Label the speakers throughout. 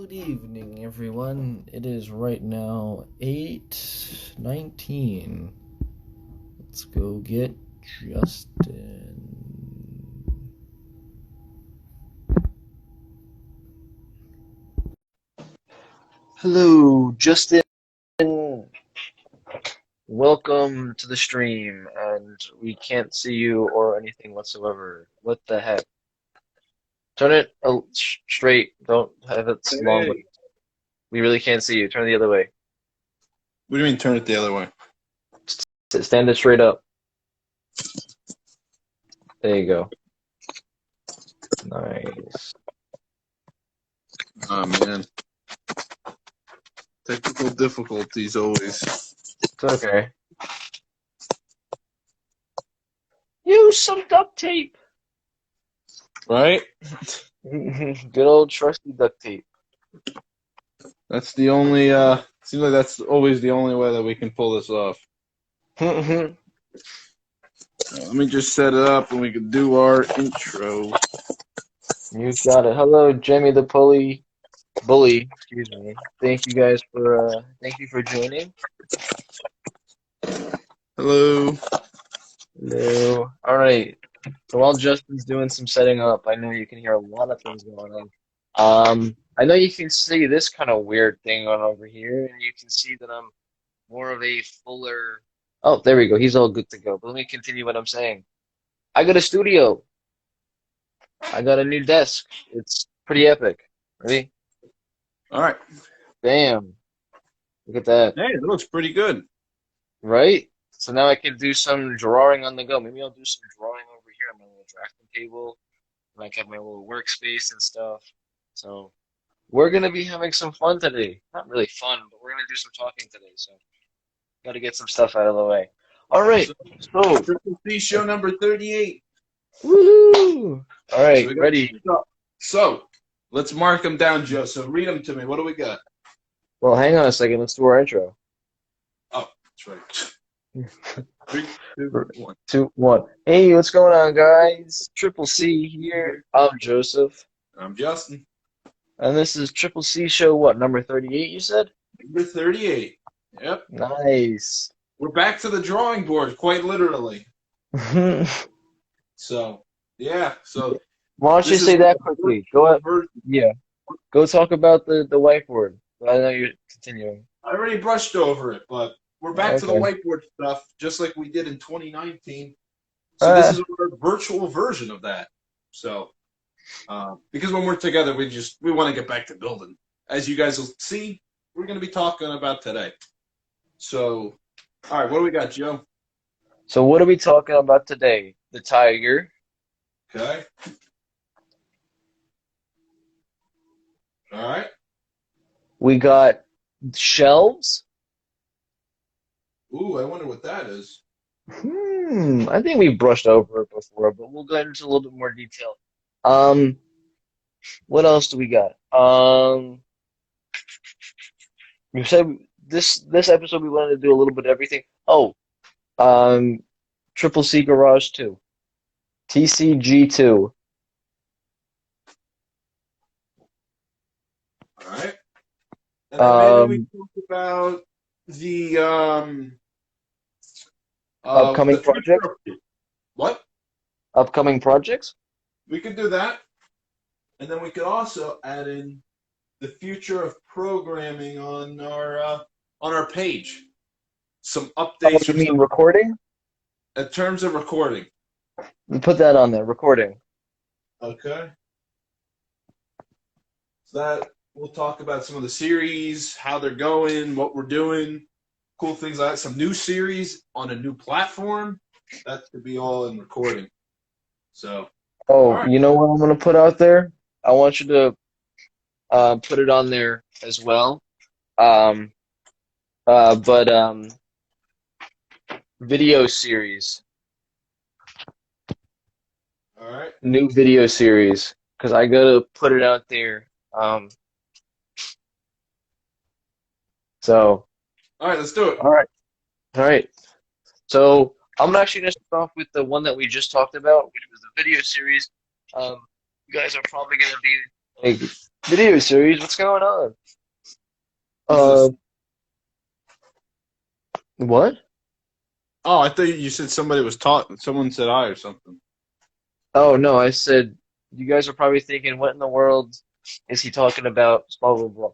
Speaker 1: Good evening, everyone. It is right now 8:19. Let's go get Justin. Hello, Justin. Welcome to the stream, and we can't see you or anything whatsoever. What the heck? Turn it straight. Don't have it long.
Speaker 2: Hey,
Speaker 1: We really can't see you. Turn it the other way.
Speaker 2: what do you mean turn it the other way?
Speaker 1: Stand it straight up. There you go. Nice.
Speaker 2: Oh man, technical difficulties always.
Speaker 1: It's okay. Use some duct tape.
Speaker 2: Right?
Speaker 1: Good old trusty duct tape.
Speaker 2: That's the only seems like that's always the only way that we can pull this off.
Speaker 1: You
Speaker 2: Let me just set it up and we can do our intro.
Speaker 1: got it. Hello, Jimmy the bully. Excuse me. Thank you for joining.
Speaker 2: Hello.
Speaker 1: Hello. All right. So while Justin's doing some setting up, I know you can hear a lot of things going on. I know you can see this kind of weird thing on over here, and you can see that I'm more of a fuller. Oh, there we go. He's all good to go. But let me continue what I'm saying. I got a studio. I got a new desk. It's pretty epic. Ready?
Speaker 2: All right.
Speaker 1: Bam. Look at that.
Speaker 2: Hey, that looks pretty good.
Speaker 1: Right? So now I can do some drawing on the go. Maybe I'll do some drawing over here on my little drafting table. Like have my little workspace and stuff. So we're gonna be having some fun today. Not really fun, but we're gonna do some talking today. So gotta get some stuff out of the way. All right.
Speaker 2: So,
Speaker 1: So,
Speaker 2: CCC Show number 38.
Speaker 1: woohoo! All
Speaker 2: So
Speaker 1: right,
Speaker 2: we got
Speaker 1: ready.
Speaker 2: so let's mark them down, Joe. So read them to me. What do we got?
Speaker 1: Well, hang on a second. Let's do our intro.
Speaker 2: Oh, that's right. 3, 2, 1.
Speaker 1: 2, 1. Hey, what's going on, guys? Triple C here. I'm Joseph,
Speaker 2: I'm Justin.
Speaker 1: and this is Triple C Show. What, number 38? You said?
Speaker 2: Number 38. Yep.
Speaker 1: Nice.
Speaker 2: We're back to the drawing board, quite literally.
Speaker 1: Why
Speaker 2: So, yeah. So
Speaker 1: don't you
Speaker 2: this is
Speaker 1: say
Speaker 2: like
Speaker 1: that
Speaker 2: a
Speaker 1: quickly? Go
Speaker 2: virtual
Speaker 1: ahead.
Speaker 2: version.
Speaker 1: Yeah. Go talk about the whiteboard. I know you're continuing.
Speaker 2: I already brushed over it, but we're back to the
Speaker 1: Okay.
Speaker 2: whiteboard stuff, just like we did in 2019. So this
Speaker 1: Uh,
Speaker 2: is our virtual version of that. So, because when we're together, we want to get back to building. As you guys will see, we're going to be talking about today. So, all right, what do we got, Joe?
Speaker 1: so what are we talking about today? The tiger.
Speaker 2: Okay. All right.
Speaker 1: We got shelves.
Speaker 2: Ooh, I wonder what that is.
Speaker 1: I think we brushed over it before, but we'll go into a little bit more detail. Um, what else do we got? You said this episode we wanted to do a little bit of everything. Oh, um, Triple C Garage 2, TCG 2.
Speaker 2: All right. And then maybe we
Speaker 1: Um,
Speaker 2: talk about the
Speaker 1: upcoming
Speaker 2: the future
Speaker 1: projects.
Speaker 2: of what?
Speaker 1: Upcoming projects.
Speaker 2: We could do that, and then we could also add in the future of programming on our page. Some
Speaker 1: Oh,
Speaker 2: updates
Speaker 1: you
Speaker 2: or some
Speaker 1: mean recording?
Speaker 2: in terms of recording.
Speaker 1: Put that on there. Recording.
Speaker 2: Okay. So that we'll talk about some of the series, how they're going, what we're doing, cool things like that. Some new series on a new platform. That could be all in recording. So, all
Speaker 1: Oh,
Speaker 2: right.
Speaker 1: you know what I'm gonna put out there? I want you to put it on there as well. Um, but video series,
Speaker 2: All right.
Speaker 1: new video series, because I gotta put it out there. So,
Speaker 2: All right, let's do it.
Speaker 1: all right, all right. So I'm actually gonna start off with the one that we just talked about, which was the video series. You guys are probably gonna be like Video series. What's going on?
Speaker 2: Who's this?
Speaker 1: Uh, what?
Speaker 2: Oh, I thought you said somebody was taught. Someone said I or something.
Speaker 1: Oh no, I said you guys are probably thinking, what in the world is he talking about? Blah blah blah.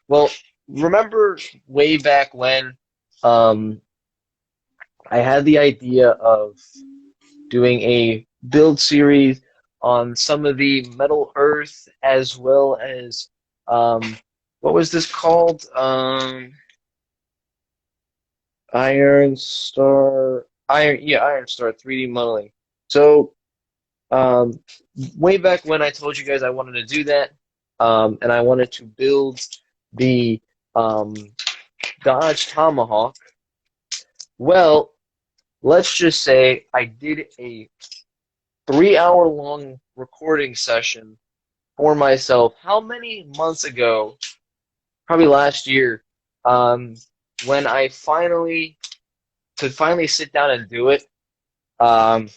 Speaker 1: Well, remember way back when um I had the idea of doing a build series on some of the Metal Earth as well as what was this called? Iron Star 3D modeling. So um, way back when I told you guys I wanted to do that, and I wanted to build the um, Dodge Tomahawk. Well, let's just say I did a 3 hour long recording session for myself. How many months ago? Probably last year, um, when I finally sit down and do it. Um,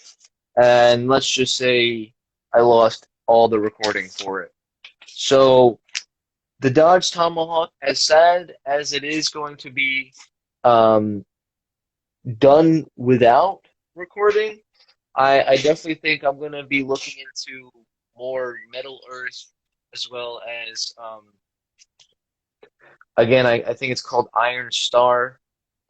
Speaker 1: and let's just say I lost all the recording for it. So the Dodge Tomahawk, as sad as it is going to be um, done without recording, I definitely think I'm going to be looking into more Metal Earth as well as again, I think it's called Iron Star,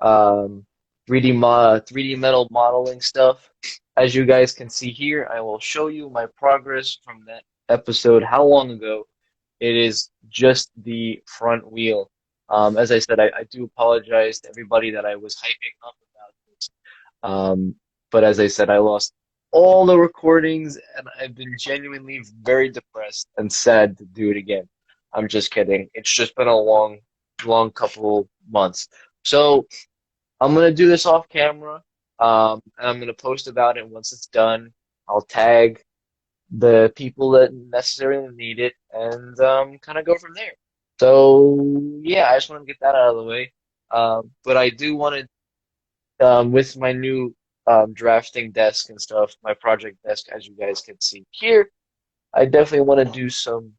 Speaker 1: um, 3D metal modeling stuff. As you guys can see here, I will show you my progress from that episode. How long ago? It is just the front wheel. As I said, I do apologize to everybody that I was hyping up about this. Um, but as I said, I lost all the recordings, and I've been genuinely very depressed and sad to do it again. I'm just kidding. It's just been a long couple months. So I'm gonna do this off camera, and I'm gonna post about it once it's done. I'll tag the people that necessarily need it, and kind of go from there. So yeah, I just want to get that out of the way. But I do want to, with my new drafting desk and stuff, my project desk, as you guys can see here, I definitely want to do some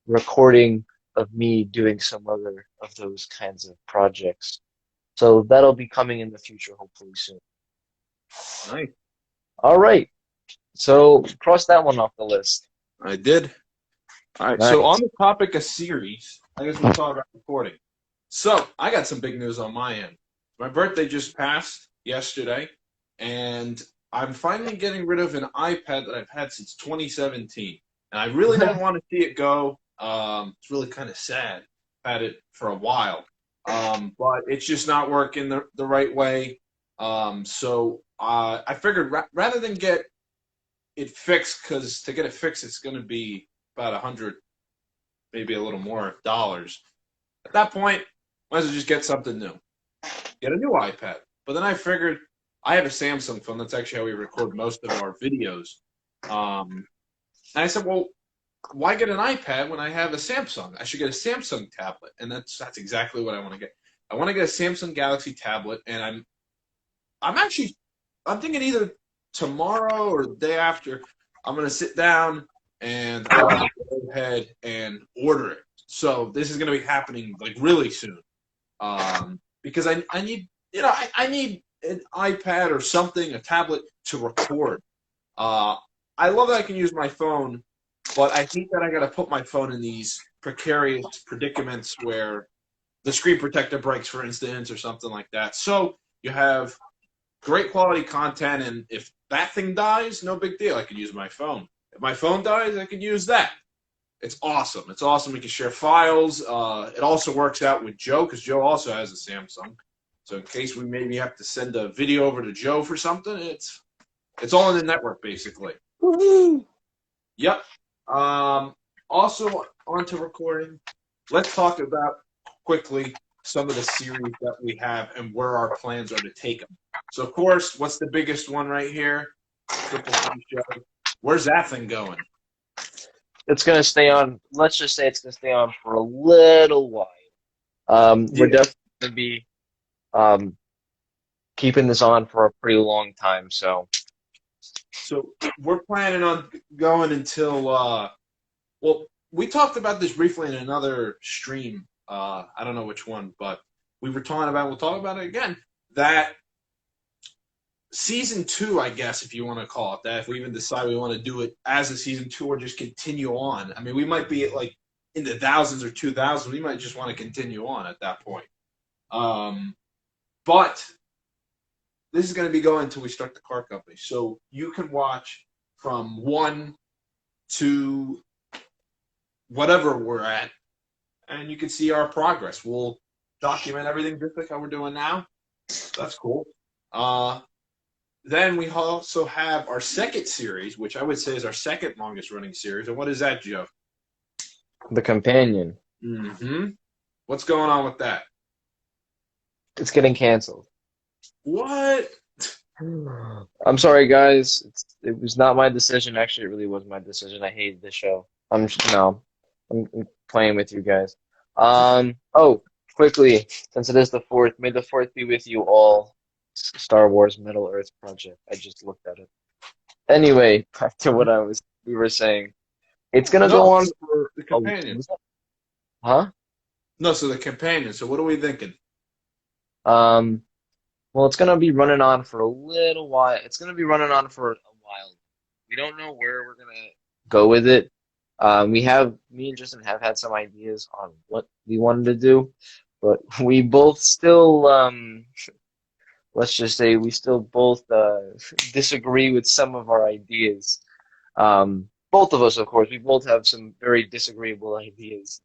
Speaker 1: recording of me doing some other of those kinds of projects. So that'll be coming in the future, hopefully soon.
Speaker 2: Nice.
Speaker 1: All right. So cross that one off the list.
Speaker 2: I did. All right. So on
Speaker 1: Nice.
Speaker 2: the topic of series, I guess we'll talk about recording. So I got some big news on my end. My birthday just passed yesterday, and I'm finally getting rid of an iPad that I've had since 2017. And I really didn't want to see it go. It's really kind of sad. I've had it for a while, but it's just not working the right way. So I figured rather than get it fixed, because to get it fixed, it's going to be about 100, maybe a little more dollars. At that point, might as well just get something new. Get a new iPad. But then I figured I have a Samsung phone. That's actually how we record most of our videos. And I said, well, why get an iPad when I have a Samsung? I should get a Samsung tablet. And that's exactly what I want to get. I want to get a Samsung Galaxy tablet, and I'm actually I'm thinking either tomorrow or the day after I'm gonna sit down and I'm gonna go ahead and order it. So this is gonna be happening like really soon. Because I need I need an iPad or something, a tablet to record. Uh, I love that I can use my phone, but I hate that I gotta put my phone in these precarious predicaments where the screen protector breaks, for instance, or something like that. So you have great quality content, and if that thing dies, no big deal. I could use my phone. If my phone dies, I could use that. It's awesome. It's awesome. We can share files. It also works out with Joe because Joe also has a Samsung. So in case we maybe have to send a video over to Joe for something, it's all in the network basically.
Speaker 1: Woohoo!
Speaker 2: Yep. Also onto recording. Let's talk about quickly some of the series that we have and where our plans are to take them. So, of course, what's the biggest one right here? Triple C Show. Where's that thing going?
Speaker 1: It's gonna stay on. Let's just say it's gonna stay on for a little while. We're
Speaker 2: Yeah.
Speaker 1: definitely gonna be um, keeping this on for a pretty long time. So
Speaker 2: So we're planning on going until well, we talked about this briefly in another stream. I don't know which one, but we were talking about. We'll talk about it again. That season two, I guess, if you want to call it that, if we even decide we want to do it as a season two or just continue on. I mean, we might be at like in the thousands or 2,000. We might just want to continue on at that point. But this is going to be going until we start the car company. So you can watch from 1 to whatever we're at, and you can see our progress. We'll document everything just like how we're doing now. That's cool. Then we also have our second series, which I would say is our second longest running series. And what is that, Joe?
Speaker 1: The Companion.
Speaker 2: Mm-hmm. What's going on with that?
Speaker 1: It's getting canceled.
Speaker 2: What?
Speaker 1: I'm sorry, guys. It was not my decision. Actually, it really was my decision. I hated the show. I'm playing with you guys. Oh, quickly, since it is the fourth, may the fourth be with you all. Star Wars Middle Earth Project. I just looked at it. Anyway, back to what we were saying. It's gonna go
Speaker 2: No,
Speaker 1: on
Speaker 2: for the
Speaker 1: for
Speaker 2: companion.
Speaker 1: huh?
Speaker 2: No, so the companion. So what are we thinking?
Speaker 1: Um, well, it's gonna be running on for a little while. It's gonna be running on for a while. We don't know where we're gonna go with it. Me and Justin have had some ideas on what we wanted to do, but we both still, let's just say we still both disagree with some of our ideas. Both of us, of course, we both have some very disagreeable ideas,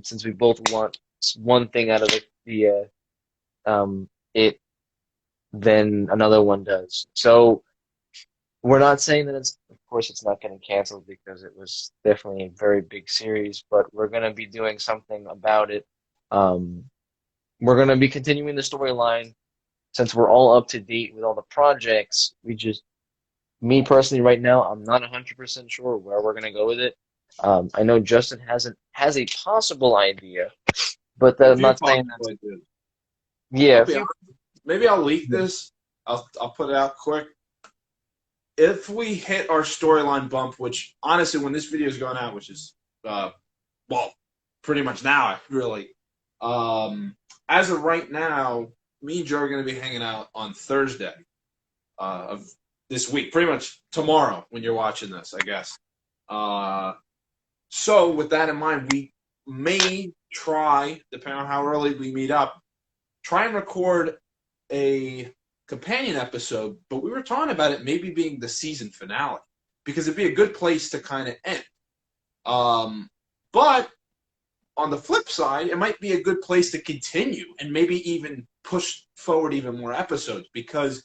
Speaker 1: since we both want one thing out of it, then another one does. So we're not saying that of course, it's not getting canceled because it was definitely a very big series, but we're going to be doing something about it. Um, we're going to be continuing the storyline since we're all up to date with all the projects. Me personally, right now, I'm not 100% sure where we're going to go with it. I know Justin has a possible idea, but
Speaker 2: A
Speaker 1: I'm
Speaker 2: few
Speaker 1: not saying
Speaker 2: possible ideas.
Speaker 1: yeah,
Speaker 2: I'll
Speaker 1: a
Speaker 2: be
Speaker 1: few.
Speaker 2: honest. Maybe I'll leak this. I'll put it out quick. If we hit our storyline bump, which honestly, when this video is going out, which is well, pretty much now, really. As of right now, me and Joe are going to be hanging out on Thursday of this week, pretty much tomorrow when you're watching this, I guess. So with that in mind, we may try, depending on how early we meet up, try and record a companion episode, but we were talking about it maybe being the season finale because it'd be a good place to kind of end. But on the flip side, it might be a good place to continue and maybe even push forward even more episodes because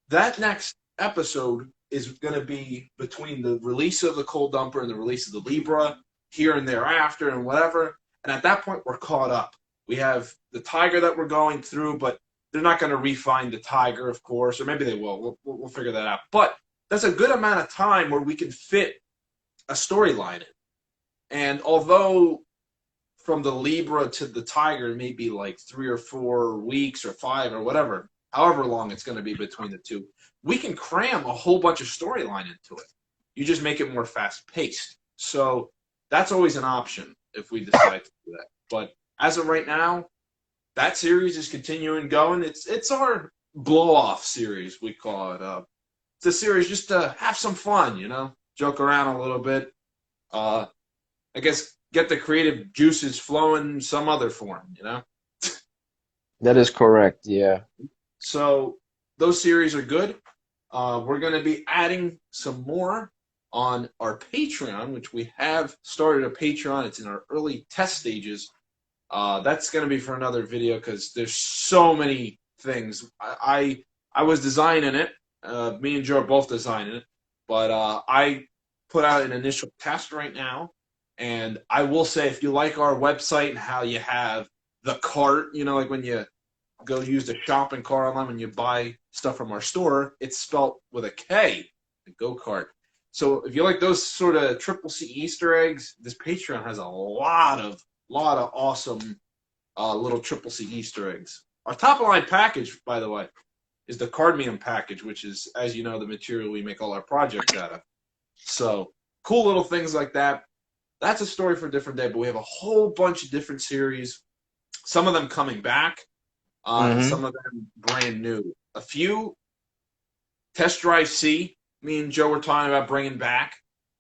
Speaker 2: that next episode is going to be between the release of the Cold Dumper and the release of the Libra, here and thereafter and whatever. And at that point, we're caught up. We have the Tiger that we're going through, but they're not going to refine the Tiger, of course, or maybe they will. We'll figure that out. But that's a good amount of time where we can fit a storyline in. And although from the Libra to the Tiger may be like 3 or 4 weeks or 5 or whatever, however long it's going to be between the two, we can cram a whole bunch of storyline into it. You just make it more fast-paced. So that's always an option if we decide to do that. But as of right now, that series is continuing going. It's our blow-off series, we call it. It's a series just to have some fun, joke around a little bit. I guess get the creative juices flowing some other form.
Speaker 1: That is correct. Yeah.
Speaker 2: So those series are good. We're going to be adding some more on our Patreon, which we have started a Patreon. It's in our early test stages. That's going to be for another video because there's so many things. I was designing it. Me and Joe are both designing it. But I put out an initial test right now. And I will say, if you like our website and how you have the cart, like when you go use the shopping cart online when you buy stuff from our store, it's spelt with a K, the go-kart. So if you like those sort of Triple C Easter eggs, this Patreon has a lot of awesome little Triple C Easter eggs. Our top-of-line package, by the way, is the Cardmium package, which is, as you know, the material we make all our projects out of. So cool little things like that. that's a story for a different day. But we have a whole bunch of different series, some of them coming back, and
Speaker 1: Mm-hmm.
Speaker 2: some of them brand new. A few Test Drive C, me and Joe were talking about bringing back.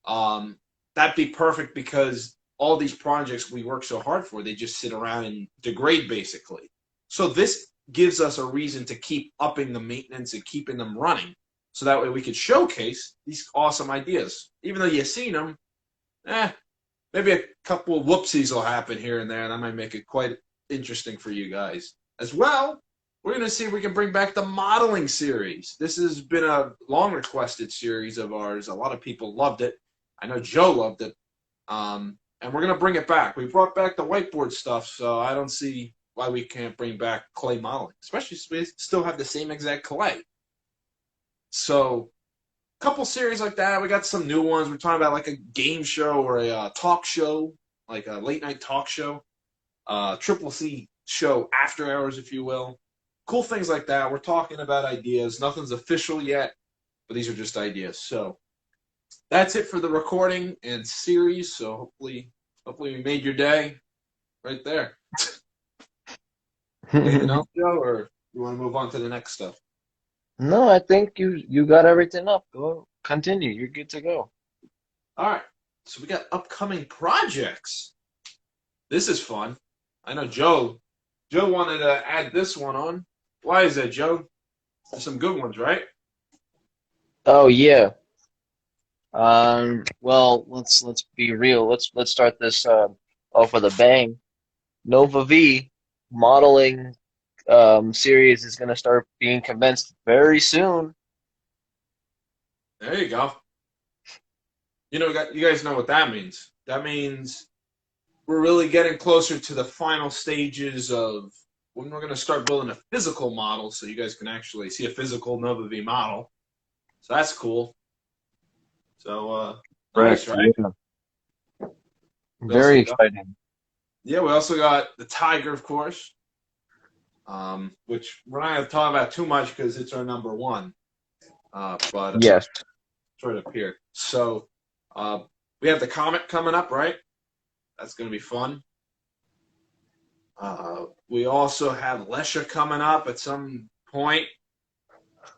Speaker 2: Um, that'd be perfect because all these projects we work so hard for, they just sit around and degrade basically. So this gives us a reason to keep upping the maintenance and keeping them running. So that way we could showcase these awesome ideas. Even though you've seen them, maybe a couple of whoopsies will happen here and there, and that might make it quite interesting for you guys. As well, we're going to see if we can bring back the modeling series. This has been a long requested series of ours. A lot of people loved it. I know Joe loved it. And we're going to bring it back. We brought back the whiteboard stuff, so I don't see why we can't bring back clay modeling, especially since we still have the same exact clay. So couple series like that. We got some new ones. We're talking about like a game show or a talk show, like a late night talk show, Triple C show after hours, if you will. Cool things like that. We're talking about ideas. Nothing's official yet, but these are just ideas. So that's it for the recording and series. So hopefully we made your day right there. Anything else, Joe, or you want to move on to the next stuff?
Speaker 1: No, I think you got everything up. Go continue. You're good to go.
Speaker 2: All right. So we got upcoming projects. This is fun. I know Joe wanted to add this one on. Why is that, Joe? There's some good ones, right?
Speaker 1: Oh yeah. Well, let's be real. Let's start this off with a bang. Nova V modeling series is gonna start being commenced very soon.
Speaker 2: There you go. You guys know what that means. That means we're really getting closer to the final stages of when we're going to start building a physical model so you guys can actually see a physical Nova V model. So that's cool. So nice,
Speaker 1: Correct.
Speaker 2: right?
Speaker 1: Yeah.
Speaker 2: We also
Speaker 1: Very
Speaker 2: got
Speaker 1: exciting.
Speaker 2: we also got the Tiger, of course, which we're not going to talk about too much because it's our number one. But
Speaker 1: Yes.
Speaker 2: it's right up here. So uh, we have the Comet coming up, right? That's going to be fun. We also have Lesha coming up at some point.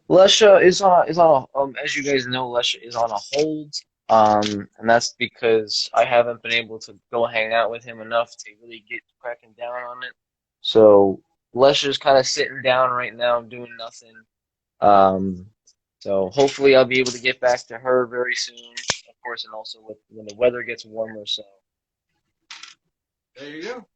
Speaker 1: Lesha is on as you guys know, Lesha is on a hold. And that's because I haven't been able to go hang out with him enough to really get cracking down on it. So Lesha's kind of sitting down right now, doing nothing. Um, so hopefully I'll be able to get back to her very soon, of course, and also with when the weather gets warmer. So
Speaker 2: There you go.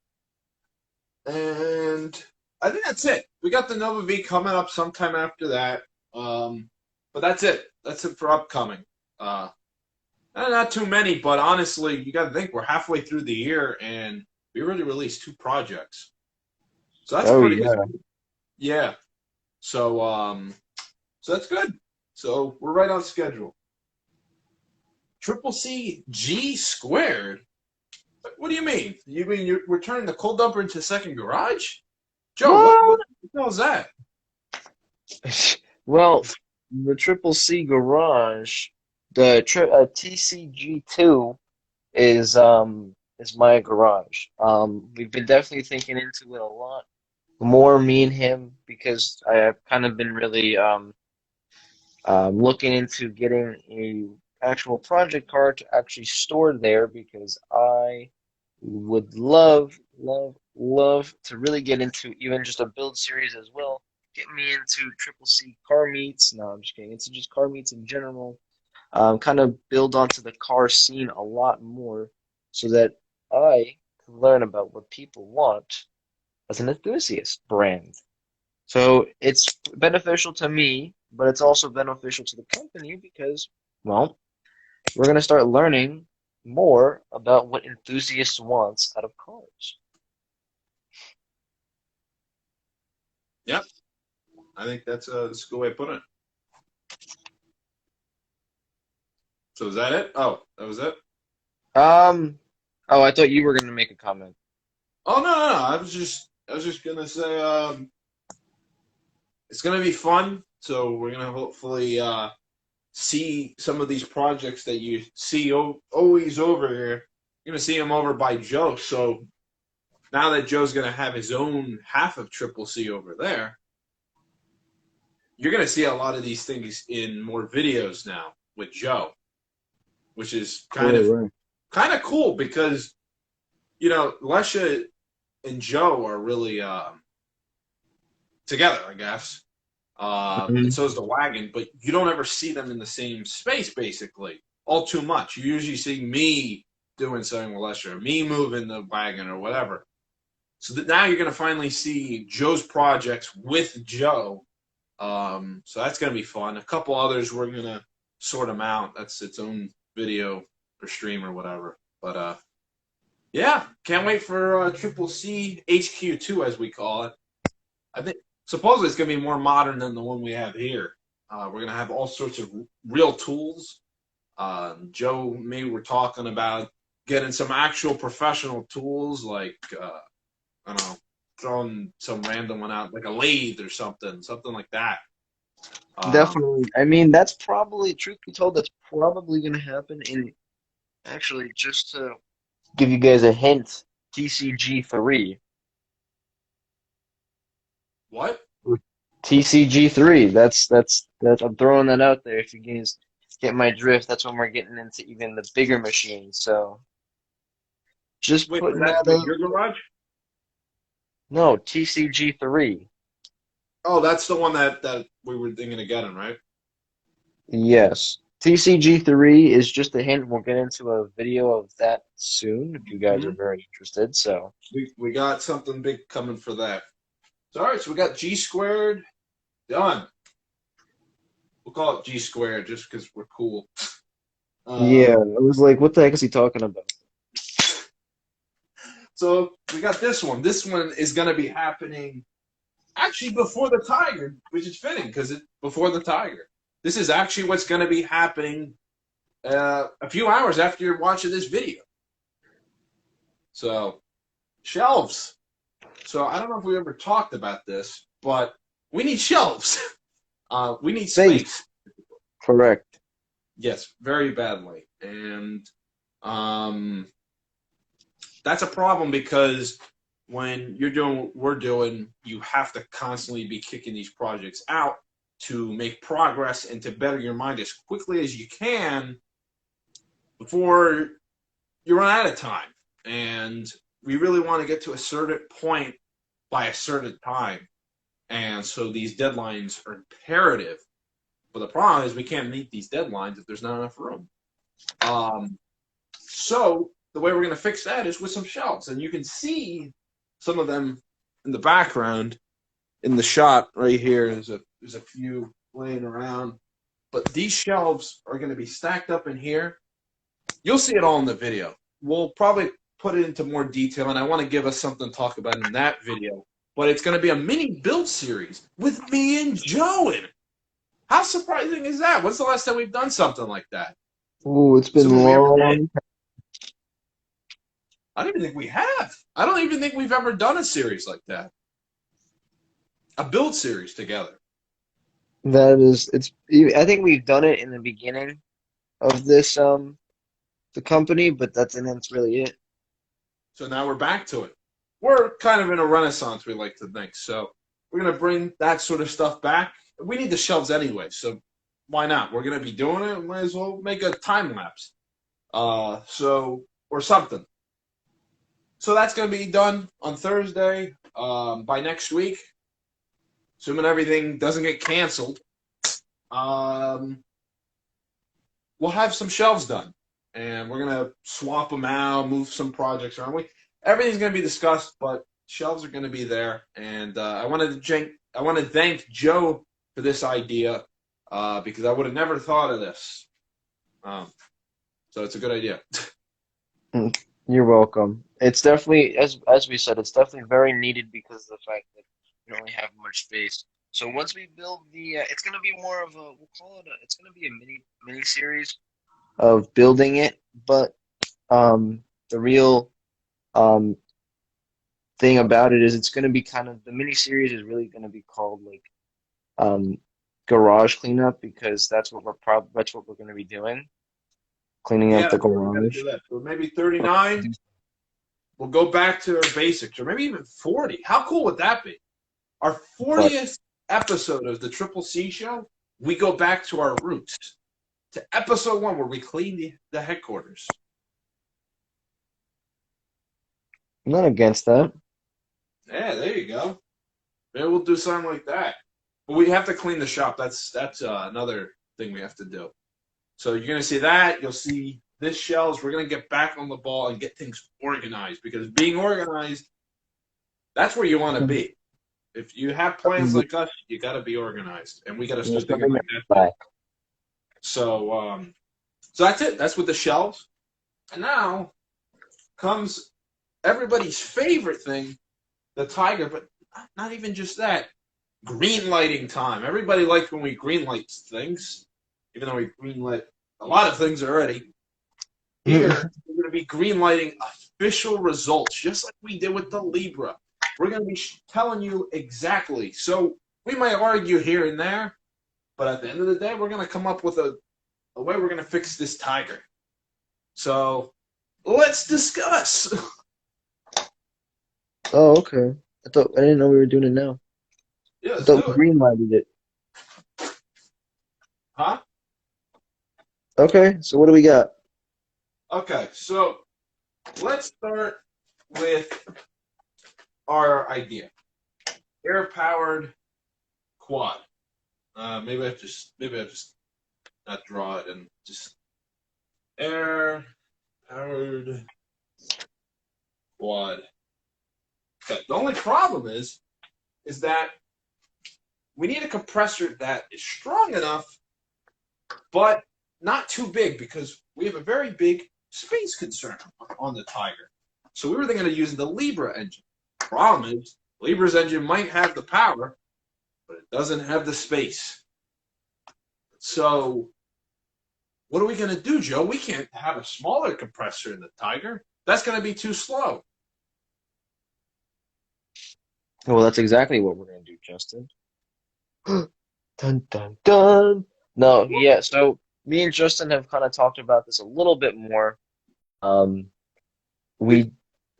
Speaker 2: And I think that's it. We got the Nova V coming up sometime after that. But that's it. That's it for upcoming. Uh, not too many, but honestly, you got to think we're halfway through the year and we already released 2 projects. So that's
Speaker 1: oh
Speaker 2: pretty good.
Speaker 1: yeah.
Speaker 2: Yeah. So that's good. So we're right on schedule. Triple C G squared. What do you mean? You mean we're turning the cold dumper into a second garage? Joe, what
Speaker 1: What?
Speaker 2: the hell is that?
Speaker 1: Well, the Triple C Garage, the TCG2 is my garage. We've been definitely thinking into it a lot. More me and him because I have kind of been really looking into getting a actual project card to actually store there because I would love to really get into even just a build series as well. Get me into Triple C car meets. No, I'm just kidding. Into just car meets in general. Kind of build onto the car scene a lot more so that I can learn about what people want as an enthusiast brand. So it's beneficial to me, but it's also beneficial to the company because, well, we're going to start learning more about what enthusiasts want out of cars.
Speaker 2: Yep, I think that's a good way of putting it. So is that it? Oh, that was it.
Speaker 1: Um, oh, I thought you were going to make a comment.
Speaker 2: Oh no. I was just gonna say it's gonna be fun. So we're gonna hopefully see some of these projects that you see always over here you're gonna see him over by Joe. So now that Joe's gonna have his own half of Triple C over there, you're gonna see a lot of these things in more videos now with Joe, which is kind
Speaker 1: Right,
Speaker 2: of
Speaker 1: right.
Speaker 2: kind of cool because Lesha and Joe are really together, I guess. And
Speaker 1: Mhm.
Speaker 2: so is the wagon, but you don't ever see them in the same space, basically, all too much. You usually see me doing something with Lester, or me moving the wagon, or whatever. So that now you're going to finally see Joe's projects with Joe. So that's going to be fun. A couple others, we're going to sort them out. That's its own video or stream or whatever. But yeah, can't wait for Triple C HQ2, as we call it. I think supposedly it's going to be more modern than the one we have here. We're going to have all sorts of real tools. Joe, maybe we're talking about getting some actual professional tools, like I don't know, throwing some random one out, like a lathe or something like that. Um,
Speaker 1: Definitely. I mean, that's probably, truth be told, that's probably going to happen in, actually, just to give you guys a hint, TCG3.
Speaker 2: what?
Speaker 1: TCG3. That's I'm throwing that out there if you guys get my drift. That's when we're getting into even the bigger machines. So just
Speaker 2: Wait,
Speaker 1: putting
Speaker 2: that's
Speaker 1: that
Speaker 2: with
Speaker 1: out.
Speaker 2: your garage?
Speaker 1: No, TCG3.
Speaker 2: Oh, that's the one that we were thinking of getting, right?
Speaker 1: Yes. TCG3 is just a hint. We'll get into a video of that soon if you guys are
Speaker 2: Mm-hmm.
Speaker 1: very interested. So
Speaker 2: We got something big coming for that. So, all right, so we got G squared done. We'll call it G squared just because we're cool.
Speaker 1: yeah,
Speaker 2: Um,
Speaker 1: I was like, what the heck is he talking about?
Speaker 2: so we got this one. This one is going to be happening actually before the Tiger, which is fitting because it's before the Tiger. This is actually what's going to be happening a few hours after you're watching this video. So shelves. So I don't know if we ever talked about this, but we need shelves. We need
Speaker 1: Space.
Speaker 2: space.
Speaker 1: Correct.
Speaker 2: Yes, very badly. And um, that's a problem because when you're doing what we're doing, you have to constantly be kicking these projects out to make progress and to better your mind as quickly as you can before you run out of time. And we really want to get to a certain point by a certain time. And so these deadlines are imperative. But the problem is we can't meet these deadlines if there's not enough room. Um, so the way we're going to fix that is with some shelves. And you can see some of them in the background in the shot right here. There's a few laying around. But these shelves are going to be stacked up in here. You'll see it all in the video. We'll probably put it into more detail, and I want to give us something to talk about in that video. But it's going to be a mini build series with me and Joe in it. How surprising is that? When's the last time we've done something like that?
Speaker 1: Ooh, it's been
Speaker 2: Assuming we ever did.
Speaker 1: long.
Speaker 2: I don't even think we have. I don't even think we've ever done a series like that. A build series together.
Speaker 1: That is, it's. I think we've done it in the beginning of this the company, but that's really it.
Speaker 2: So now we're back to it. We're kind of in a renaissance, we like to think. So we're going to bring that sort of stuff back. We need the shelves anyway, so why not? We're going to be doing it. Might as well make a time lapse. Or something. So that's going to be done on Thursday. By next week, assuming everything doesn't get canceled, um, we'll have some shelves done, and we're gonna swap them out, move some projects around. Everything's gonna be discussed, but shelves are gonna be there. And I want to thank Joe for this idea because I would have never thought of this. Um, so it's a good idea.
Speaker 1: Mm, you're welcome. It's definitely, as we said, it's definitely very needed because of the fact that we don't really have much space. So once we build it's gonna be more of a, we'll call it it's gonna be a mini series of building it, but the real um thing about it is it's gonna be kind of, the mini series is really gonna be called like um garage cleanup because that's what we're gonna be doing. cleaning out
Speaker 2: Yeah,
Speaker 1: the
Speaker 2: we got to
Speaker 1: garage.
Speaker 2: do that. So maybe 39. We'll go back to our basics, or maybe even 40. How cool would that be? Our
Speaker 1: But
Speaker 2: 40th episode of the Triple C Show, we go back to our roots, to episode 1, where we clean the headquarters.
Speaker 1: I'm not against that.
Speaker 2: Yeah, there you go. Maybe we'll do something like that. But we have to clean the shop. That's another thing we have to do. So you're going to see that. You'll see this shelves. We're going to get back on the ball and get things organized, because being organized, that's where you want to be. If you have plans like us, you got to be organized, and we got to
Speaker 1: Yeah,
Speaker 2: start thinking
Speaker 1: something
Speaker 2: like
Speaker 1: that
Speaker 2: that too.
Speaker 1: back.
Speaker 2: So that's it. That's with the shelves. And now comes everybody's favorite thing, the tiger, but not even just that. Green lighting time. Everybody likes when we green light things, even though we green lit a lot of things already. Here, we're going to be green lighting official results, just like we did with the Libra. We're going to be telling you exactly. So we might argue here and there, but at the end of the day, we're going to come up with a way we're going to fix this tiger. So let's discuss.
Speaker 1: Oh, okay. I didn't know we were doing it now.
Speaker 2: Yeah,
Speaker 1: I
Speaker 2: let's
Speaker 1: thought
Speaker 2: do
Speaker 1: we
Speaker 2: it.
Speaker 1: green lighted it.
Speaker 2: Huh?
Speaker 1: Okay, so what do we got?
Speaker 2: Okay, so let's start with our idea. Air-powered quad. Maybe I just not draw it and just air-powered quad. Okay. The only problem is that we need a compressor that is strong enough, but not too big, because we have a very big space concern on the Tiger. So we were thinking of using the Libra engine. Problem is, Libra's engine might have the power, but it doesn't have the space. So what are we going to do, Joe? We can't have a smaller compressor in the Tiger. That's going to be too slow.
Speaker 1: Well, that's exactly what we're gonna do, Justin. Dun dun dun. No, yeah. So me and Justin have kind of talked about this a little bit more. Um, we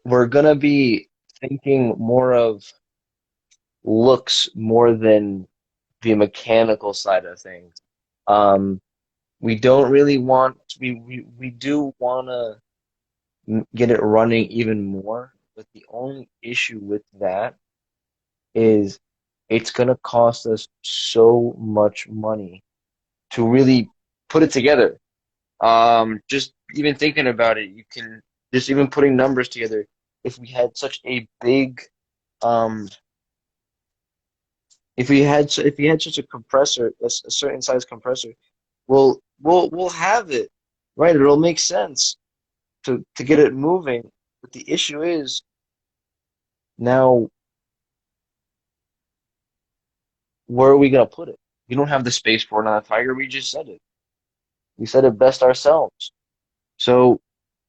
Speaker 1: we're gonna be thinking more of looks more than the mechanical side of things. Um, we don't really want we do want to get it running even more, but the only issue with that is it's gonna cost us so much money to really put it together. Just even thinking about it, you can just even putting numbers together. If we had such a big, um, if we had such a compressor, a certain size compressor, we'll have it, right? It'll make sense to get it moving. But the issue is now, where are we gonna put it? We don't have the space for it on a Tiger. We just said it. We said it best ourselves. So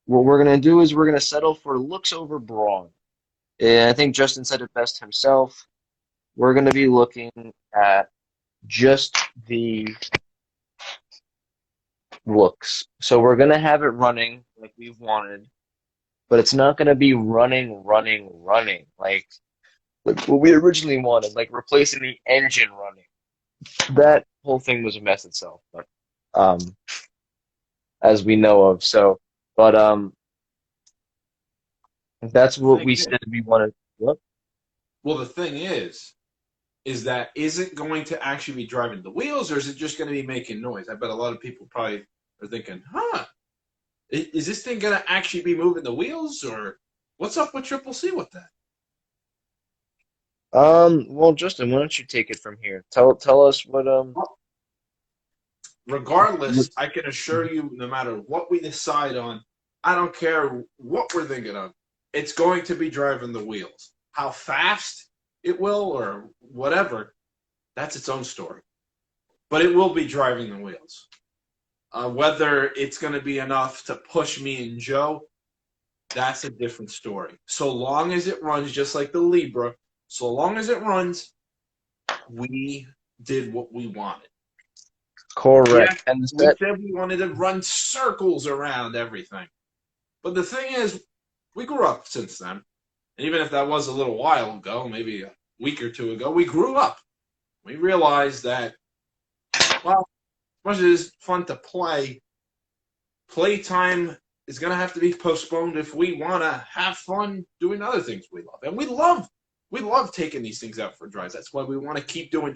Speaker 1: what we're gonna do is we're gonna settle for looks over brawn. And I think Justin said it best himself. We're gonna be looking at just the looks. So we're gonna have it running like we've wanted, but it's not gonna be running like what we originally wanted, like replacing the engine running. That whole thing was a mess itself, but um, as we know of. So, but that's what
Speaker 2: Thing
Speaker 1: we
Speaker 2: is,
Speaker 1: said we wanted. What?
Speaker 2: well, the thing is that is it going to actually be driving the wheels, or is it just going to be making noise? I bet a lot of people probably are thinking, huh, is this thing going to actually be moving the wheels, or what's up with Triple C with that?
Speaker 1: Well, Justin, why don't you take it from here? Tell us what
Speaker 2: Regardless, I can assure you, no matter what we decide on, I don't care what we're thinking of, it's going to be driving the wheels. How fast it will or whatever, that's its own story. But it will be driving the wheels. Whether it's going to be enough to push me and Joe, that's a different story. So long as it runs just like the Libra, so long as it runs, we did what we wanted. Yeah,
Speaker 1: Correct. And the
Speaker 2: we
Speaker 1: set.
Speaker 2: said we wanted to run circles around everything. But the thing is, we grew up since then. And even if that was a little while ago, maybe a week or two ago, we grew up. We realized that, well, as much as it's fun to play, playtime is going to have to be postponed if we want to have fun doing other things we love. And we love taking these things out for drives. That's why we want to keep doing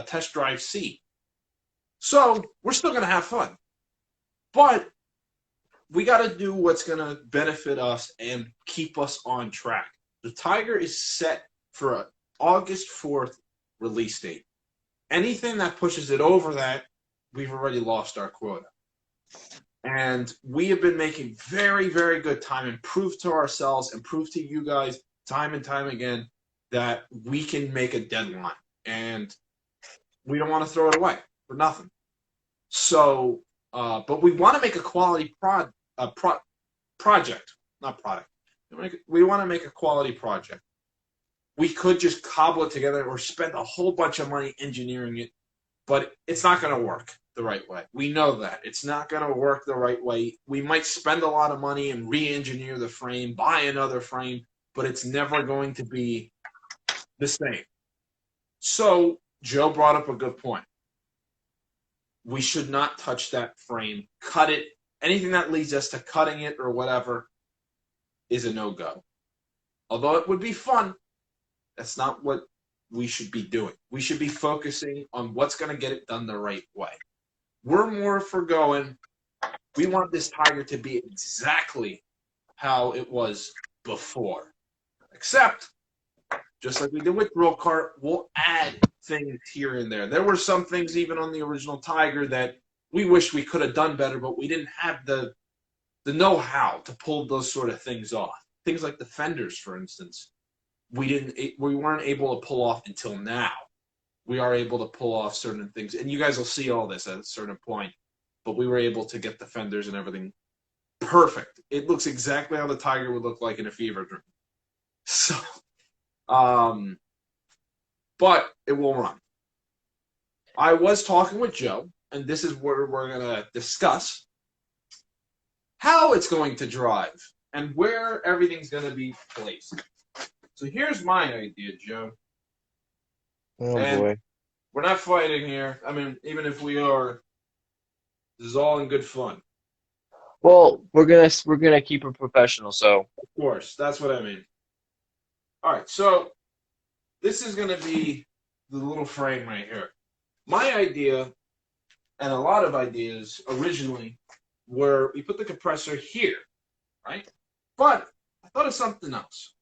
Speaker 2: Test Drive C. So we're still going to have fun. But we got to do what's going to benefit us and keep us on track. The Tiger is set for an August 4th release date. Anything that pushes it over that, we've already lost our quota. And we have been making very, very good time and prove to ourselves and prove to you guys time and time again that we can make a deadline. And we don't want to throw it away for nothing. So, but we want to make a quality project, not product. We want to make a quality project. We could just cobble it together or spend a whole bunch of money engineering it, but it's not going to work the right way. We know that. It's not going to work the right way. We might spend a lot of money and re-engineer the frame, buy another frame, but it's never going to be the same. So Joe brought up a good point. We should not touch that frame, cut it. Anything that leads us to cutting it or whatever is a no-go. Although it would be fun, that's not what we should be doing. We should be focusing on what's going to get it done the right way. We're more for going, we want this Tiger to be exactly how it was before. Except, just like we did with Drill Cart, we'll add things here and there. There were some things even on the original Tiger that we wish we could have done better, but we didn't have the know-how to pull those sort of things off. Things like the fenders, for instance, we weren't able to pull off until now. We are able to pull off certain things, and you guys will see all this at a certain point. But we were able to get the fenders and everything perfect. It looks exactly how the Tiger would look like in a fever dream. So, but it will run. I was talking with Joe, and this is where we're going to discuss how it's going to drive and where everything's going to be placed. So here's my idea, Joe.
Speaker 1: Oh
Speaker 2: And
Speaker 1: boy.
Speaker 2: we're not fighting here. I mean, even if we are, this is all in good fun.
Speaker 1: Well, we're gonna keep it professional. So
Speaker 2: Of course, that's what I mean. All right, so this is going to be the little frame right here. My idea, and a lot of ideas originally, were we put the compressor here, right? But I thought of something else.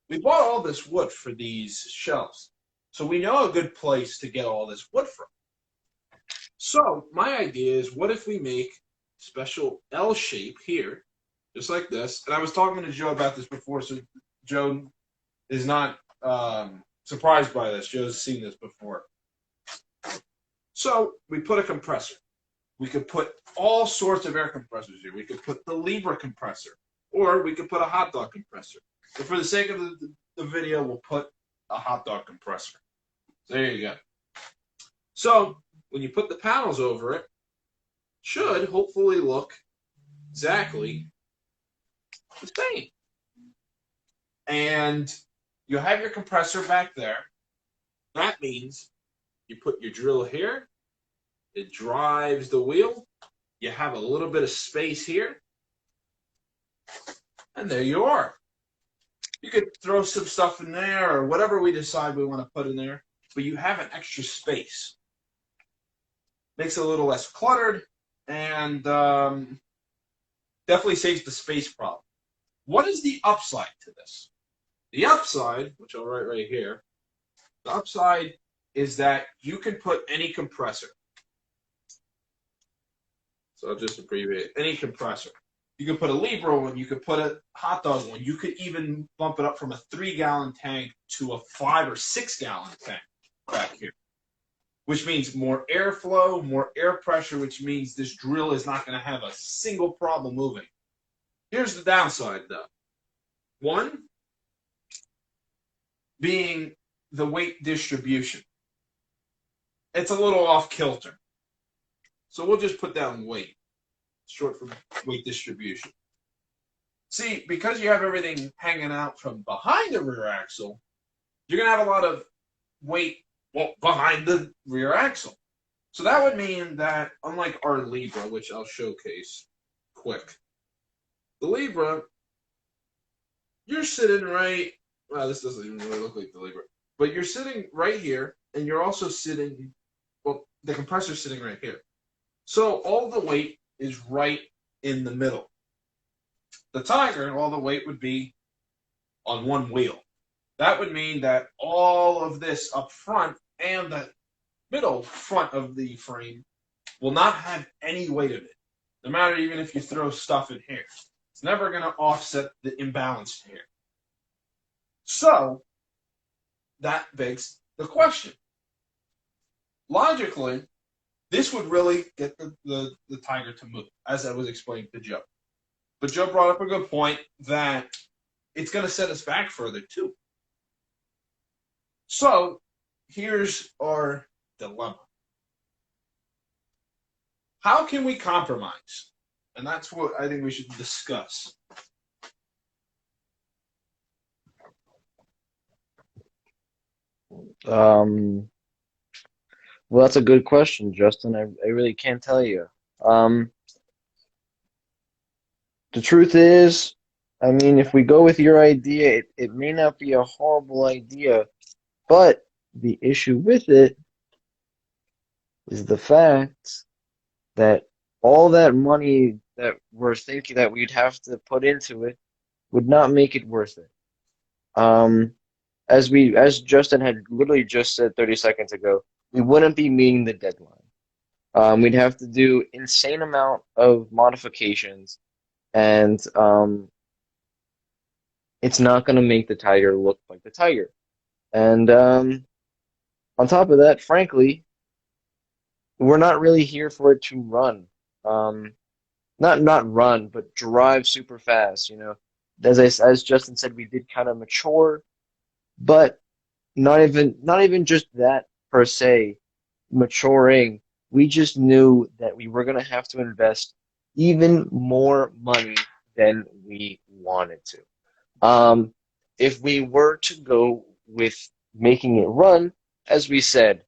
Speaker 2: We bought all this wood for these shelves, so we know a good place to get all this wood from. So my idea is, what if we make a special L shape here, just like this? And I was talking to Joe about this before, so Joe is not surprised by this. Joe's seen this before. So we put a compressor. We could put all sorts of air compressors here. We could put the Libra compressor, or we could put a hot dog compressor. So for the sake of the video, we'll put a hot dog compressor. So there you go. So when you put the panels over it, should hopefully look exactly the same. And you have your compressor back there. That means you put your drill here. It drives the wheel. You have a little bit of space here. And there you are. You could throw some stuff in there or whatever we decide we want to put in there, but you have an extra space. Makes it a little less cluttered and definitely saves the space problem. What is the upside to this? The upside, which I'll write right here, the upside is that you can put any compressor. So I'll just abbreviate any compressor. You could put a Libra one, you could put a hot dog one, you could even bump it up from a 3-gallon tank to a 5 or 6-gallon tank back here, which means more airflow, more air pressure, which means this drill is not going to have a single problem moving. Here's the downside, though. One being the weight distribution. It's a little off kilter. So we'll just put down weight, short for weight distribution. See, because you have everything hanging out from behind the rear axle, you're going to have a lot of weight behind the rear axle. So that would mean that, unlike our Libra, which I'll showcase quick, the Libra, you're sitting right, well, this doesn't even really look like the Libra, but you're sitting right here, and you're also sitting, well, the compressor's sitting right here. So all the weight is right in the middle. The Tiger, all the weight would be on one wheel. That would mean that all of this up front and the middle front of the frame will not have any weight of it. No matter even if you throw stuff in here. It's never going to offset the imbalance here. So, that begs the question. Logically, this would really get the Tiger to move, as I was explaining to Joe. But Joe brought up a good point that it's going to set us back further, too. So, here's our dilemma. How can we compromise? And that's what I think we should discuss.
Speaker 1: Well, that's a good question, Justin. I really can't tell you. Um, the truth is, I mean, if we go with your idea, it may not be a horrible idea, but the issue with it is the fact that all that money that we're thinking that we'd have to put into it would not make it worth it. Um, as Justin had literally just said 30 seconds ago, we wouldn't be meeting the deadline. We'd have to do insane amount of modifications, and it's not going to make the Tiger look like the Tiger. And on top of that, frankly, we're not really here for it to run. Um, not run, but drive super fast. You know, as Justin said, we did kind of mature, but not even just that per se maturing. We just knew that we were gonna have to invest even more money than we wanted to. If we were to go with making it run, as we said,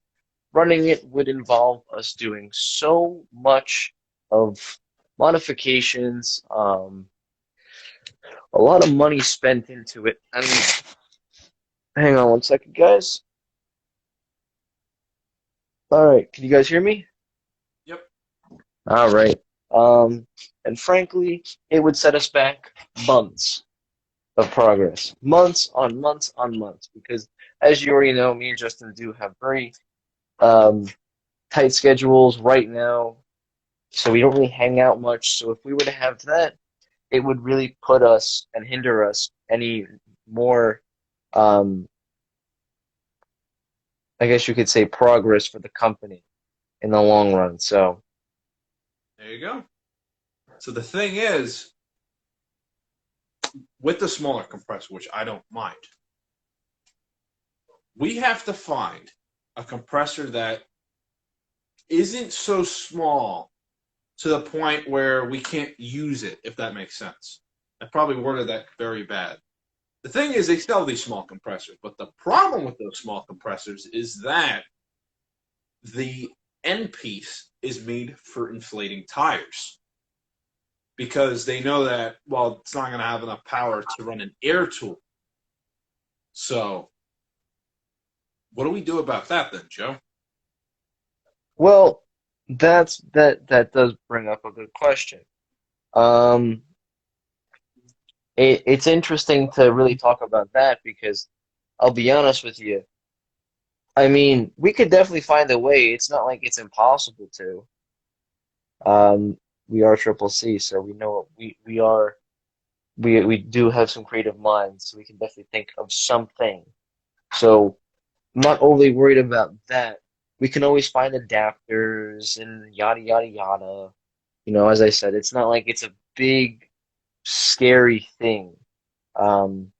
Speaker 1: running it would involve us doing so much of modifications, a lot of money spent into it. And hang on one second, guys. All right, can you guys hear me?
Speaker 2: Yep.
Speaker 1: All right. And frankly, it would set us back months of progress, months on months on months, because as you already know, me and Justin do have very um, tight schedules right now, so we don't really hang out much. So if we were to have that, it would really put us and hinder us any more, um, I guess you could say, progress for the company in the long run. So,
Speaker 2: There you go. So the thing is, with the smaller compressor, which I don't mind, we have to find a compressor that isn't so small to the point where we can't use it, if that makes sense. I probably worded that very bad. The thing is, they sell these small compressors, but the problem with those small compressors is that the end piece is made for inflating tires because they know that, well, it's not going to have enough power to run an air tool. So, what do we do about that then, Joe?
Speaker 1: well, that does bring up a good question. Um, it's interesting to really talk about that because I'll be honest with you. I mean, we could definitely find a way. It's not like it's impossible to. Um, we are Triple C, so we know we do have some creative minds, so we can definitely think of something. So I'm not overly worried about that. We can always find adapters and yada yada yada. You know, as I said, it's not like it's a big, scary thing. Um,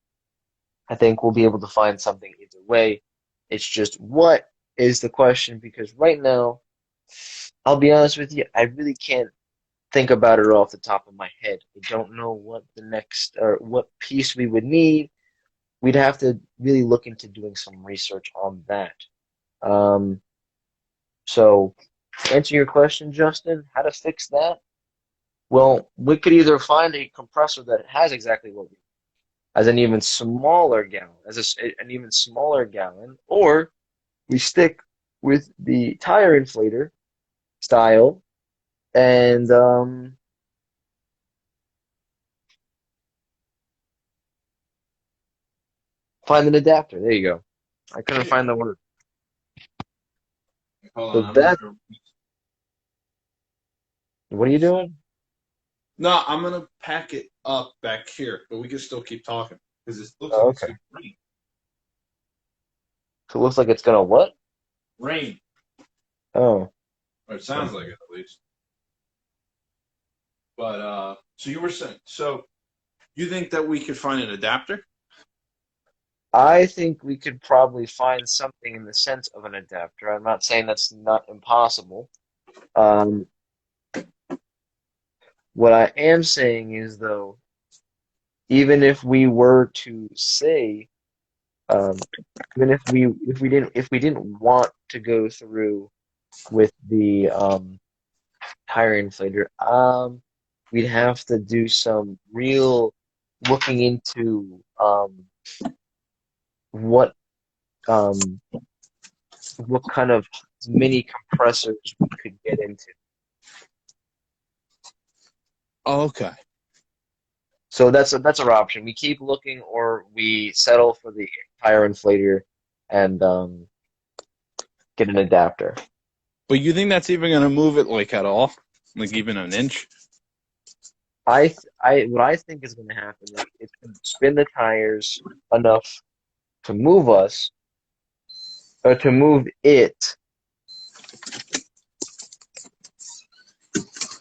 Speaker 1: I think we'll be able to find something either way. It's just what is the question because right now I'll be honest with you, I really can't think about it off the top of my head. I don't know what the next or what piece we would need. We'd have to really look into doing some research on that. Um, so to answer your question, Justin, how to fix that? Well, we could either find a compressor that has exactly what we as an even smaller gallon, an even smaller gallon, or we stick with the tire inflator style and find an adapter. There you go. I couldn't
Speaker 2: Yeah.
Speaker 1: find the word.
Speaker 2: Hold
Speaker 1: So
Speaker 2: on, I'm
Speaker 1: that,
Speaker 2: gonna.
Speaker 1: what are you doing?
Speaker 2: No, I'm gonna pack it up back here, but we can still keep talking because it looks like
Speaker 1: Oh,
Speaker 2: it's
Speaker 1: okay.
Speaker 2: gonna rain.
Speaker 1: So it looks like it's gonna what?
Speaker 2: Rain,
Speaker 1: Oh,
Speaker 2: or it sounds like it at least. But so you were saying, so you think that we could find an adapter?
Speaker 1: I think we could probably find something in the sense of an adapter. I'm not saying that's not impossible. Um, what I am saying is though, even if we were to say, um, even if we didn't want to go through with the tire inflator, we'd have to do some real looking into what um what kind of mini compressors we could get into.
Speaker 2: Oh, okay.
Speaker 1: So that's our option. We keep looking, or we settle for the tire inflator and get an adapter.
Speaker 2: But you think that's even gonna move it like at all? Like even an inch?
Speaker 1: What I think is going to happen is it's going to spin the tires enough to move us, or to move it.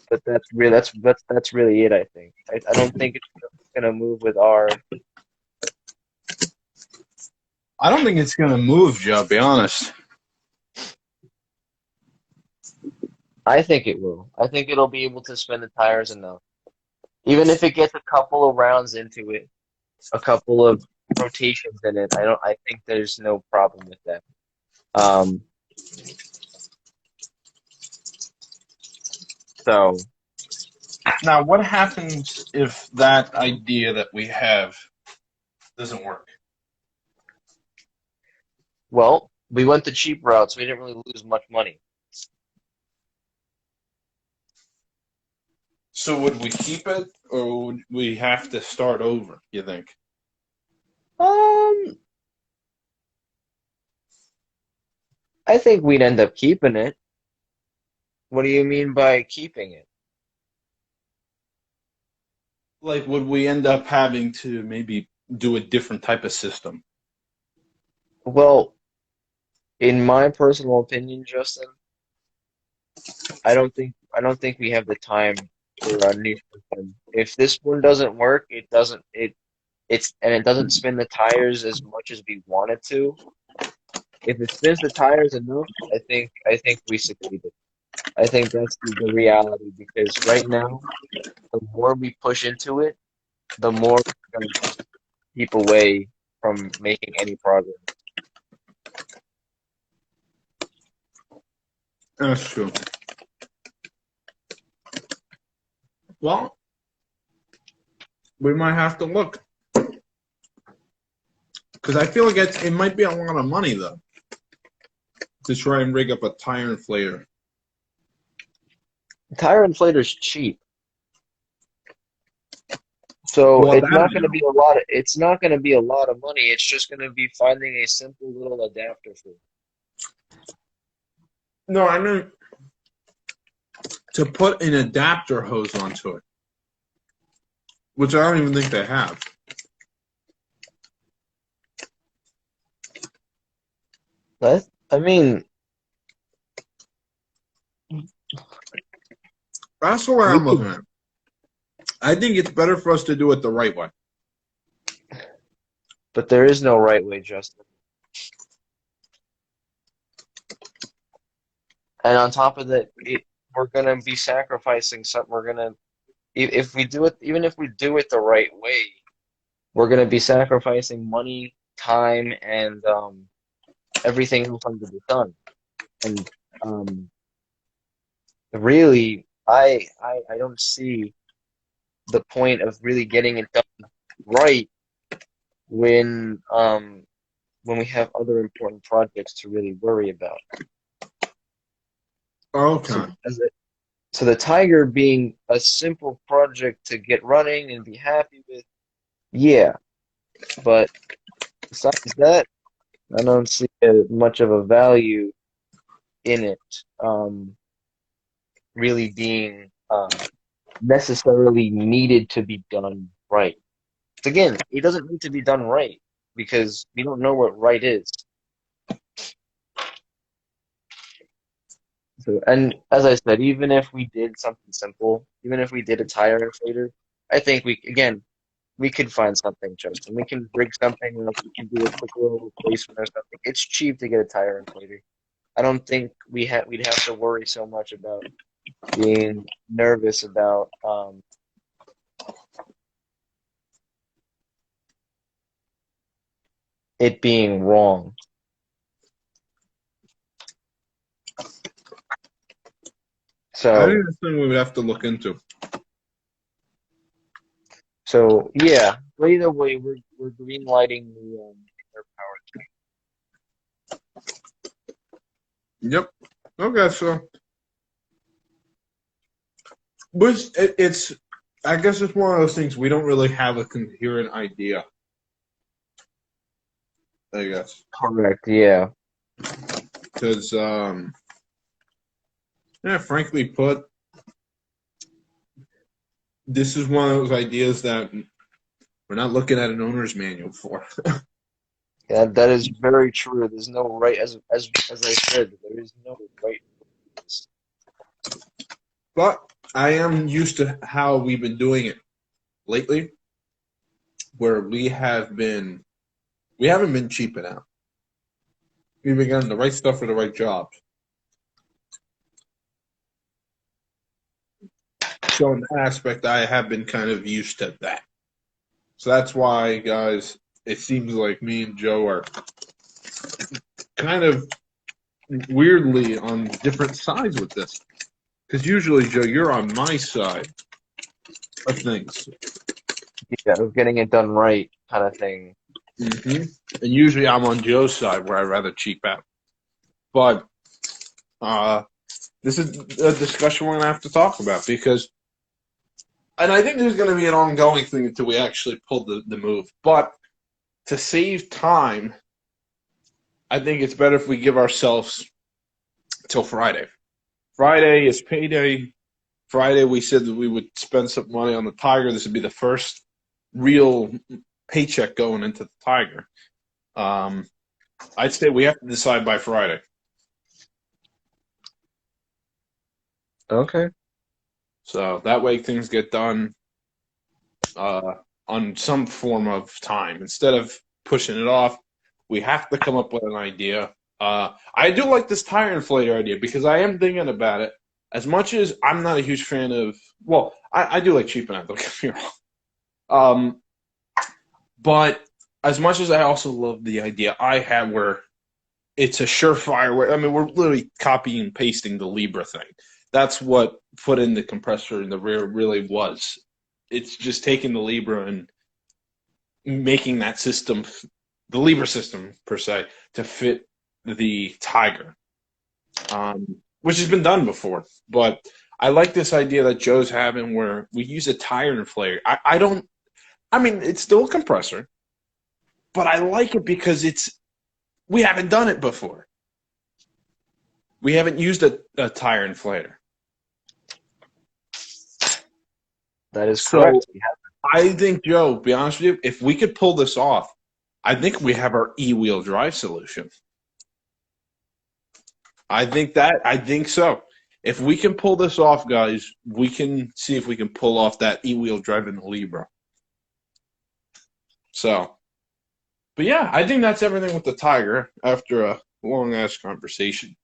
Speaker 1: But that's really it. I think. I don't think it's going to move with our.
Speaker 2: I don't think it's gonna move, Joe. I'll be honest.
Speaker 1: I think it will. I think it'll be able to spin the tires enough, even if it gets a couple of rounds into it, a couple of rotations in it. I don't. I think there's no problem with that. Um. So
Speaker 2: Now, what happens if that idea that we have doesn't work?
Speaker 1: well, we went the cheap route, so we didn't really lose much money.
Speaker 2: So would we keep it, or would we have to start over? You think?
Speaker 1: Um. I think we'd end up keeping it. What do you mean by keeping it?
Speaker 2: Like, would we end up having to maybe do a different type of system?
Speaker 1: Well, in my personal opinion, Justin, I don't think we have the time for a new system. If this one doesn't work, it doesn't it it's and it doesn't spin the tires as much as we want it to. If it spins the tires enough, I think we succeeded. I think that's the reality because right now, the more we push into it, the more we're going to keep away from making any progress.
Speaker 2: That's true. Well, we might have to look because I feel like it might be a lot of money though to try and rig up a tire inflator.
Speaker 1: Tire inflator's cheap. So
Speaker 2: Well, that I know.
Speaker 1: it's not going to be a lot of money. It's just going to be finding a simple little adapter for it.
Speaker 2: No, I mean to put an adapter hose onto it, which I don't even think they have.
Speaker 1: I mean,
Speaker 2: That's the way
Speaker 1: we
Speaker 2: I'm looking
Speaker 1: could,
Speaker 2: at it. I think it's better for us to do it the right way.
Speaker 1: but there is no right way, Justin. And on top of that, we're gonna be sacrificing something. If we do it, even if we do it the right way, we're gonna be sacrificing money, time, and everything else under the sun. And um, really, I don't see the point of really getting it done right when we have other important projects to really worry about. So
Speaker 2: Okay.
Speaker 1: so the Tiger being a simple project to get running and be happy with, yeah. But besides that, I don't see much of a value in it really being necessarily needed to be done right. Again, it doesn't need to be done right because we don't know what right is. So, and as I said, even if we did something simple, even if we did a tire inflator, I think we could find something, Justin. We can rig something up. We can do a quick little replacement or something. It's cheap to get a tire inflator. I don't think we'd have to worry so much about being nervous about it being wrong.
Speaker 2: I think
Speaker 1: So
Speaker 2: that's something we would have to look into.
Speaker 1: so yeah. But either way, we're green lighting the air power.
Speaker 2: Yep. Okay, so but it's I guess it's one of those things we don't really have a coherent idea. I guess
Speaker 1: Correct. Yeah.
Speaker 2: because yeah, frankly put, this is one of those ideas that we're not looking at an owner's manual for.
Speaker 1: Yeah, that is very true. There's no right as I said, there is no right.
Speaker 2: But I am used to how we've been doing it lately, where we haven't been cheaping out. We've been getting the right stuff for the right jobs. So in that aspect, I have been kind of used to that. So that's why, guys, it seems like me and Joe are kind of weirdly on different sides with this. Because usually, Joe, you're on my side of things.
Speaker 1: Yeah, of getting it done right kind of thing.
Speaker 2: hmm And usually I'm on Joe's side where I'd rather cheap out. But uh, this is a discussion we're going to have to talk about because, and I think there's going to be an ongoing thing until we actually pull the move. But to save time, I think it's better if we give ourselves till Friday. Friday is payday. Friday, we said that we would spend some money on the Tiger. This would be the first real paycheck going into the Tiger. Um, I'd say we have to decide by Friday.
Speaker 1: Okay.
Speaker 2: So that way things get done uh, on some form of time. Instead of pushing it off, we have to come up with an idea. I do like this tire inflator idea because I am thinking about it. As much as I'm not a huge fan of, well, I do like cheaping out, don't get me wrong. Um, but as much as I also love the idea I have where it's a surefire way. I mean, we're literally copying and pasting the Libra thing. That's what put in the compressor in the rear really was. It's just taking the Libra and making that system, the Libra system per se, to fit the Tiger, which has been done before. But I like this idea that Joe's having where we use a tire inflator. I don't, I mean, it's still a compressor, but I like it because we haven't done it before. We haven't used a tire inflator.
Speaker 1: That is
Speaker 2: So
Speaker 1: correct. We have
Speaker 2: I think, Joe, be honest with you, if we could pull this off, I think we have our e-wheel drive solution. I think so. If we can pull this off, guys, we can see if we can pull off that e-wheel drive in the Libra. So, but yeah, I think that's everything with the Tiger after a long ass conversation.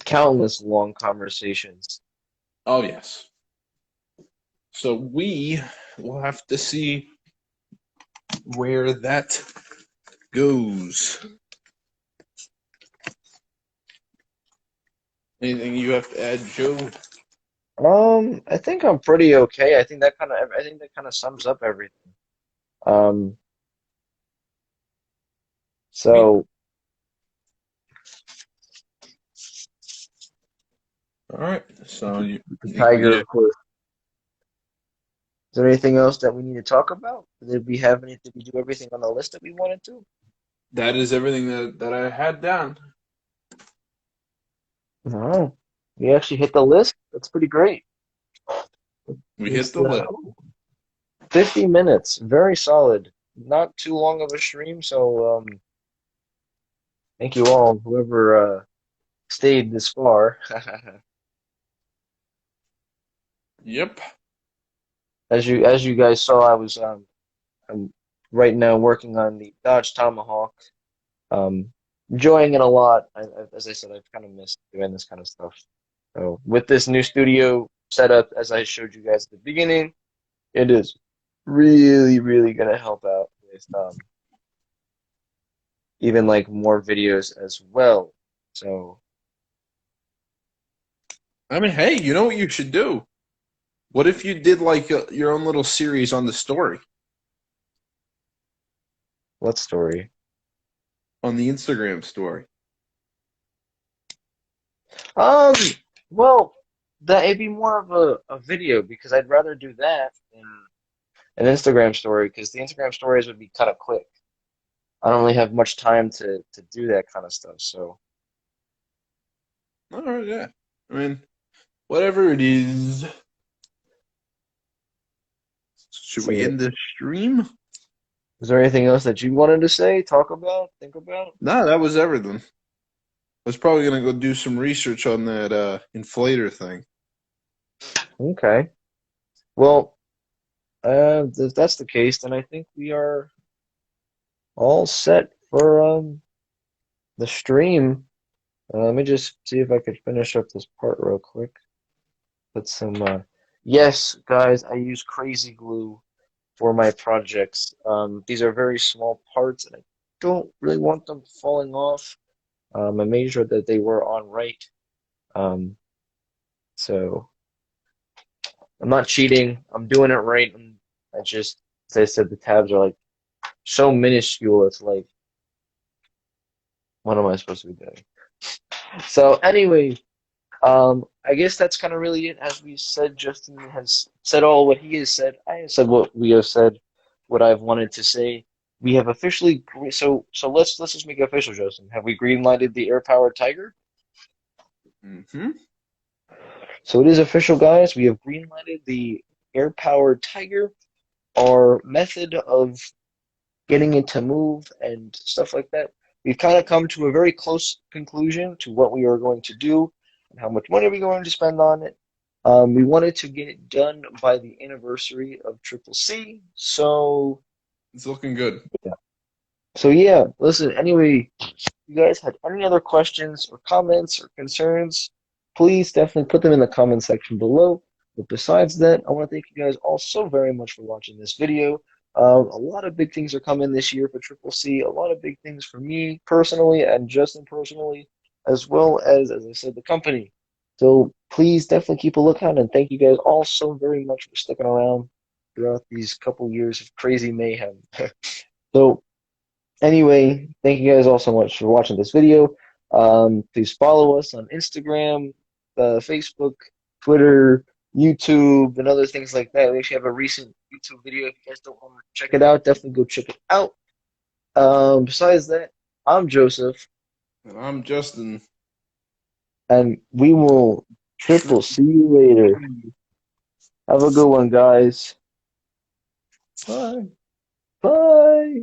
Speaker 1: Countless long conversations.
Speaker 2: Oh yes. So we will have to see where that goes. Anything you have to add, Joe?
Speaker 1: I think I'm pretty okay. I think that kind of sums up everything. Um,
Speaker 2: Sweet.
Speaker 1: so
Speaker 2: All right. So
Speaker 1: the
Speaker 2: you think we
Speaker 1: tiger,
Speaker 2: did?
Speaker 1: of course. Is there anything else that we need to talk about? Did we have anything? Did we do everything on the list that we wanted to?
Speaker 2: That is everything that I had down.
Speaker 1: No. We actually hit the list. That's pretty great.
Speaker 2: We hit
Speaker 1: It's
Speaker 2: the list.
Speaker 1: 50 minutes. Very solid. Not too long of a stream, so thank you all, whoever stayed this far.
Speaker 2: Yep.
Speaker 1: As you guys saw, I'm right now working on the Dodge Tomahawk. Um, enjoying it a lot. As I said, I've kind of missed doing this kind of stuff. So with this new studio setup, as I showed you guys at the beginning, it is really, really gonna help out with even like more videos as well. So
Speaker 2: I mean, hey, you know what you should do? What if you did like your own little series on the story
Speaker 1: what story?
Speaker 2: on the Instagram story?
Speaker 1: Um, well, that it'd be more of a video because I'd rather do that than an Instagram story because the Instagram stories would be kind of quick. I don't really have much time to do that kind of stuff. So
Speaker 2: All right, yeah. I mean, whatever it is. Should we
Speaker 1: so
Speaker 2: end the stream?
Speaker 1: is there anything else that you wanted to say, talk about, think about?
Speaker 2: No, that was everything. I was probably gonna go do some research on that inflator thing.
Speaker 1: Okay. Well, if that's the case, then I think we are all set for the stream. Let me just see if I could finish up this part real quick. Put some yes, guys, I use crazy glue for my projects. These are very small parts, and I don't really want them falling off. I made sure that they were on right. Um, so I'm not cheating. I'm doing it right. I just, as I said, the tabs are like so minuscule. It's like, what am I supposed to be doing? So anyway, I guess that's kind of really it. As we said, Justin has said all what he has said. I have said what we have said, what I've wanted to say. We have officially so let's just make it official, Justin. Have we green-lighted the air-powered Tiger?
Speaker 2: Mm-hmm.
Speaker 1: So it is official, guys. We have green-lighted the air-powered Tiger. Our method of getting it to move and stuff like that. We've kind of come to a very close conclusion to what we are going to do and how much money we're going to spend on it. We wanted to get it done by the anniversary of Triple C.
Speaker 2: It's looking good.
Speaker 1: So yeah, listen, anyway, if you guys had any other questions or comments or concerns, please definitely put them in the comment section below. But besides that, I want to thank you guys all so very much for watching this video. A lot of big things are coming this year for Triple C. A lot of big things for me personally and Justin personally, as well as I said, the company. So please definitely keep a lookout and thank you guys all so very much for sticking around throughout these couple years of crazy mayhem. So anyway, thank you guys all so much for watching this video. Please follow us on Instagram, Facebook, Twitter, YouTube, and other things like that. We actually have a recent YouTube video. If you guys don't want to check it out, definitely go check it out. Besides that, I'm Joseph,
Speaker 2: And I'm Justin.
Speaker 1: and we will triple see you later. Have a good one, guys.
Speaker 2: Bye.
Speaker 1: Bye.